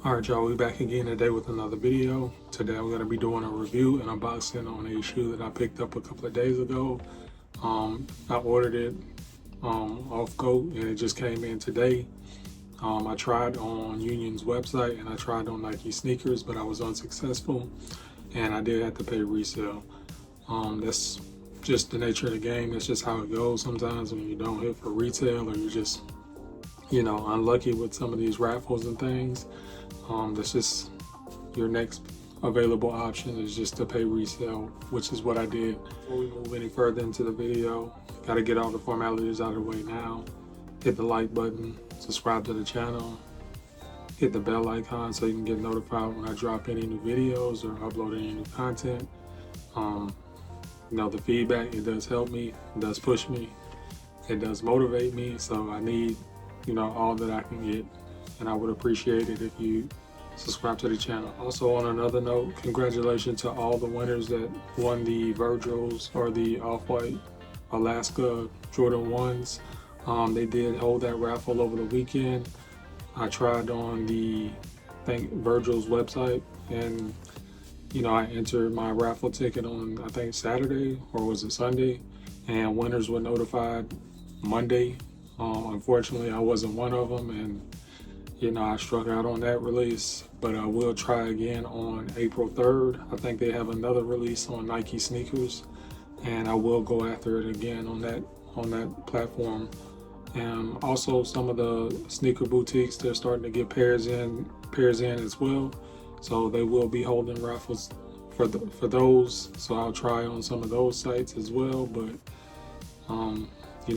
Alright y'all, we back again today with another video. Today I'm going to be doing a review and unboxing on a shoe that I picked up a couple of days ago. I ordered it off GOAT and it just came in today. I tried on Union's website and I tried on Nike sneakers, but I was unsuccessful and I did have to pay resale. That's just the nature of the game. That's just how it goes sometimes when you don't hit for retail or you're just, unlucky with some of these raffles and things. That's just your next available option is just to pay resale, which is what I did. Before we move any further into the video, got to get all the formalities out of the way now. Hit the like button, subscribe to the channel, hit the bell icon so you can get notified when I drop any new videos or upload any new content. The feedback, it does help me, it does push me, it does motivate me, so I need, all that I can get. And I would appreciate it if you subscribe to the channel. Also, on another note, congratulations to all the winners that won the Virgils or the Off-White Alaska Jordan 1s. They did hold that raffle over the weekend. I tried on the Virgil's website and I entered my raffle ticket on Saturday or was it Sunday, and winners were notified Monday. Unfortunately, I wasn't one of them, and I struck out on that release, but I will try again on April 3rd. I think they have another release on Nike sneakers, and I will go after it again on that platform. And also some of the sneaker boutiques, they're starting to get pairs in as well. So they will be holding raffles for those. So I'll try on some of those sites as well. But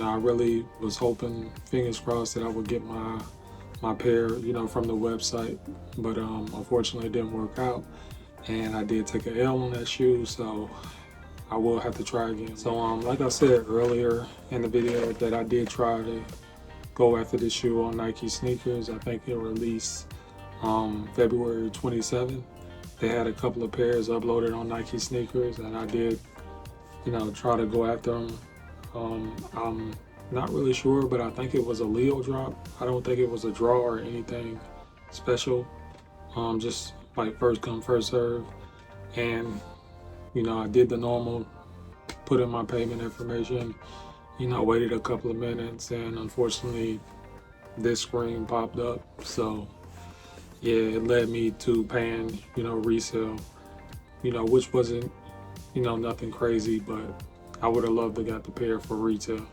I really was hoping, fingers crossed, that I would get my pair, from the website, but unfortunately it didn't work out, and I did take an L on that shoe, so I will have to try again. So like I said earlier in the video, that I did try to go after this shoe on Nike sneakers. I think it released February 27th. They had a couple of pairs uploaded on Nike sneakers, and I did try to go after them. I'm not really sure, but I think it was a Leo drop. I don't think it was a draw or anything special. Just like first come, first serve. And, I did the normal, put in my payment information, waited a couple of minutes, and unfortunately this screen popped up. So yeah, it led me to paying, resale, which wasn't, nothing crazy, but I would have loved to got the pair for retail.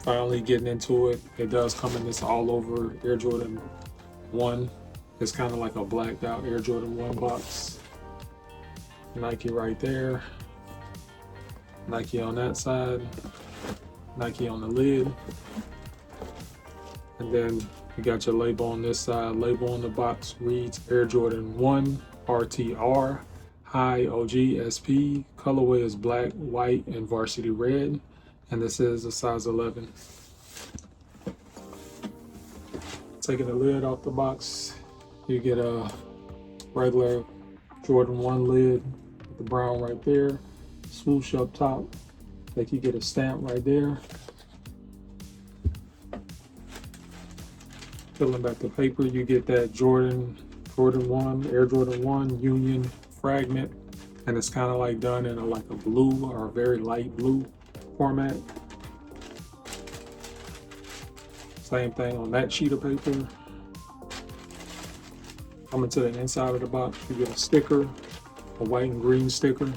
Finally getting into it. It does come in this all over Air Jordan 1. It's kind of like a blacked out Air Jordan 1 box. Nike right there. Nike on that side. Nike on the lid. And then you got your label on this side. Label on the box reads Air Jordan 1 RTR High OG SP. Colorway is black, white, and varsity red. And this is a size 11. Taking the lid off the box, you get a regular Jordan 1 lid with the brown right there, swoosh up top, like you get a stamp right there. Peeling back the paper, you get that Jordan 1, Air Jordan 1 Union Fragment, and it's kind of like done in like a blue or a very light blue format. Same thing on that sheet of paper. Coming to the inside of the box, you get a sticker, a white and green sticker,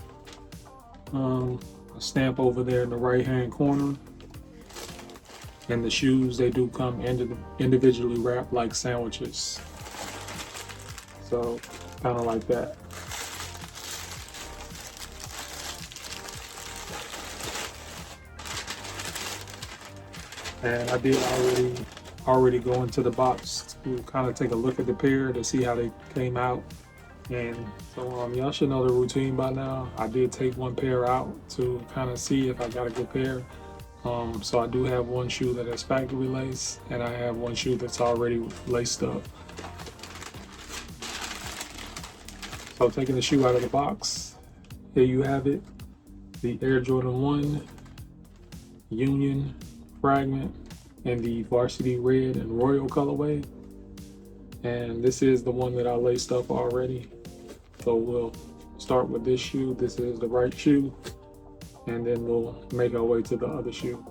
a stamp over there in the right hand corner, and the shoes, they do come individually wrapped like sandwiches, so kind of like that. And I did already go into the box to kind of take a look at the pair to see how they came out. And so y'all should know the routine by now. I did take one pair out to kind of see if I got a good pair. So I do have one shoe that is factory lace, and I have one shoe that's already laced up. So taking the shoe out of the box, here you have it, the Air Jordan 1 Union Fragment in the varsity red and royal colorway. And this is the one that I laced up already. So we'll start with this shoe. This is the right shoe, and then we'll make our way to the other shoe.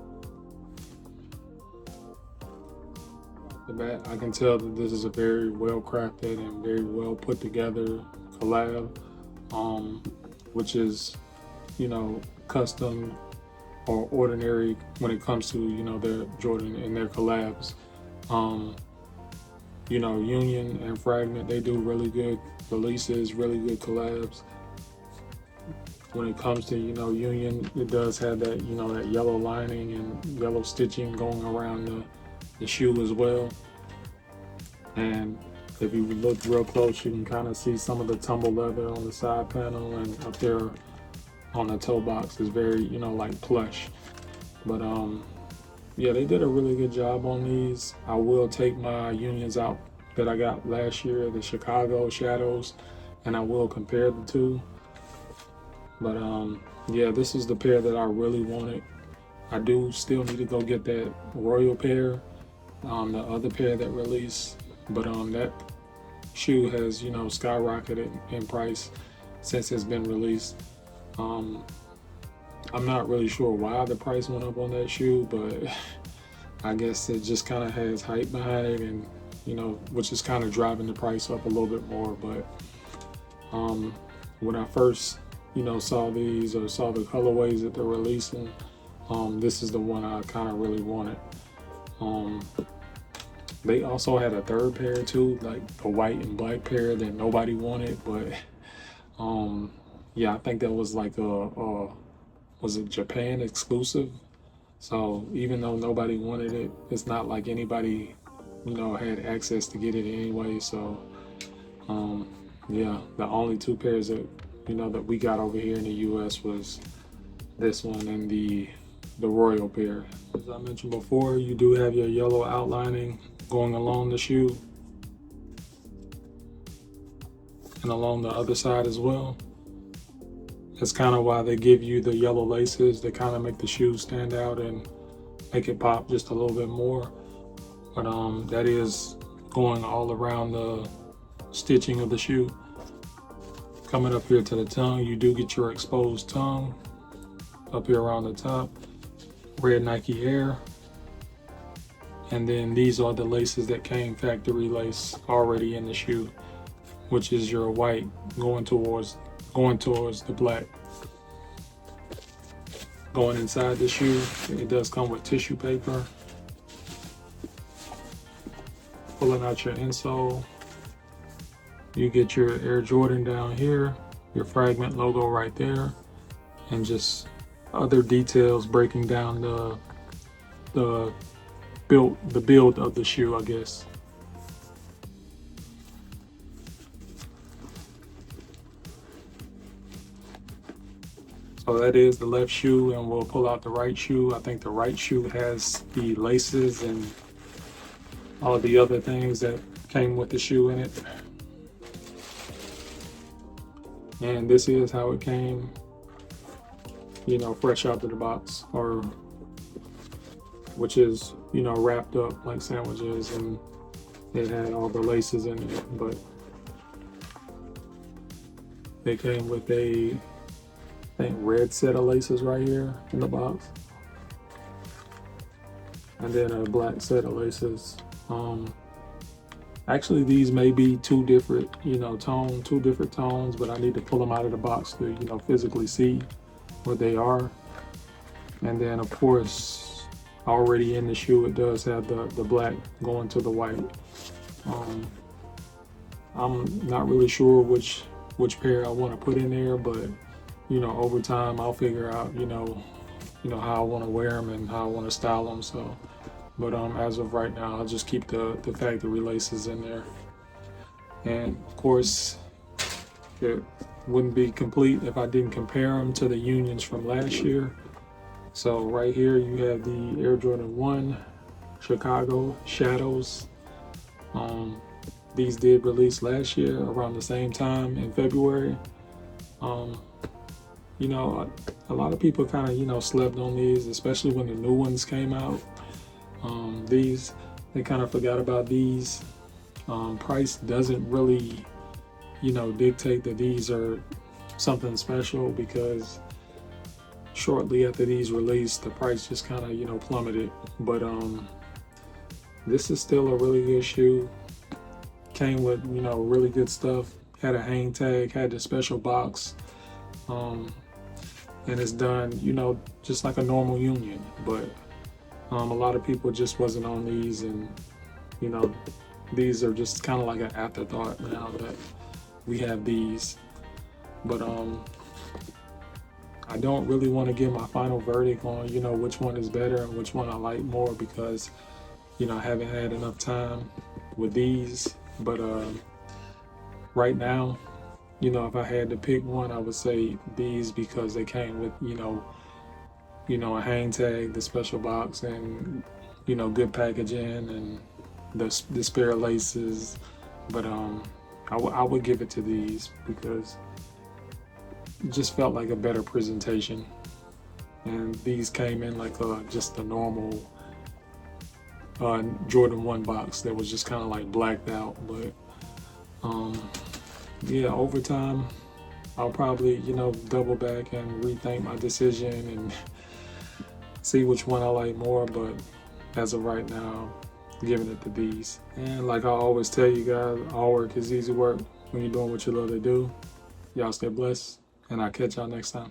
The back, I can tell that this is a very well crafted and very well put together collab, which is, you know, custom or ordinary when it comes to, you know, their Jordan and their collabs. You know, Union and Fragment, they do really good releases, really good collabs. When it comes to, you know, Union, it does have that, you know, that yellow lining and yellow stitching going around the shoe as well. And if you look real close, you can kind of see some of the tumble leather on the side panel, and up there on the toe box is very, you know, like plush. But yeah, they did a really good job on these. I will take my Unions out that I got last year, the Chicago Shadows, and I will compare the two. But yeah, this is the pair that I really wanted. I do still need to go get that Royal pair, the other pair that released. But that shoe has, you know, skyrocketed in price since it's been released. I'm not really sure why the price went up on that shoe, but I guess it just kind of has hype behind it, and, you know, which is kind of driving the price up a little bit more. But when I first, you know, saw these or saw the colorways that they're releasing, this is the one I kind of really wanted. They also had a third pair too, like the white and black pair that nobody wanted, but yeah, I think that was like was it Japan exclusive? So even though nobody wanted it, it's not like anybody, you know, had access to get it anyway. So yeah, the only two pairs that, you know, that we got over here in the US was this one and the Royal pair. As I mentioned before, you do have your yellow outlining going along the shoe and along the other side as well. That's kind of why they give you the yellow laces. They kind of make the shoe stand out and make it pop just a little bit more. But that is going all around the stitching of the shoe. Coming up here to the tongue, you do get your exposed tongue up here around the top. Red Nike Air. And then these are the laces that came factory lace already in the shoe, which is your white going towards the black. Going inside the shoe, it does come with tissue paper. Pulling out your insole, you get your Air Jordan down here, your Fragment logo right there, and just other details breaking down the build of the shoe, I guess. So that is the left shoe, and we'll pull out the right shoe. I think the right shoe has the laces and all the other things that came with the shoe in it. And this is how it came, you know, fresh out of the box, or which is, you know, wrapped up like sandwiches, and it had all the laces in it. But they came with a, I think, red set of laces right here in the box, and then a black set of laces. Actually, these may be two different, you know, two different tones, but I need to pull them out of the box to, you know, physically see what they are. And then, of course, already in the shoe, it does have the black going to the white. I'm not really sure which pair I want to put in there, but, you know, over time I'll figure out, you know how I want to wear them and how I want to style them. So, but as of right now, I'll just keep the factory laces in there. And of course, it wouldn't be complete if I didn't compare them to the Unions from last year. So right here you have the Air Jordan 1 Chicago Shadows. These did release last year around the same time in February. You know, a lot of people kind of, you know, slept on these, especially when the new ones came out. They kind of forgot about these. Price doesn't really, dictate that these are something special, because shortly after these released, the price just kind of, plummeted. But this is still a really good shoe. Came with, really good stuff. Had a hang tag, had the special box. And it's done, just like a normal Union. But a lot of people just wasn't on these, and these are just kind of like an afterthought now that we have these. But I don't really want to give my final verdict on, which one is better and which one I like more, because, I haven't had enough time with these. But right now, if I had to pick one, I would say these, because they came with, a hang tag, the special box, and, good packaging, and the spare laces. But I would give it to these, because it just felt like a better presentation. And these came in like just a normal Jordan 1 box that was just kind of like blacked out. But yeah, over time, I'll probably, double back and rethink my decision and see which one I like more. But as of right now, giving it to these. And like I always tell you guys, all work is easy work when you're doing what you love to do. Y'all stay blessed, and I'll catch y'all next time.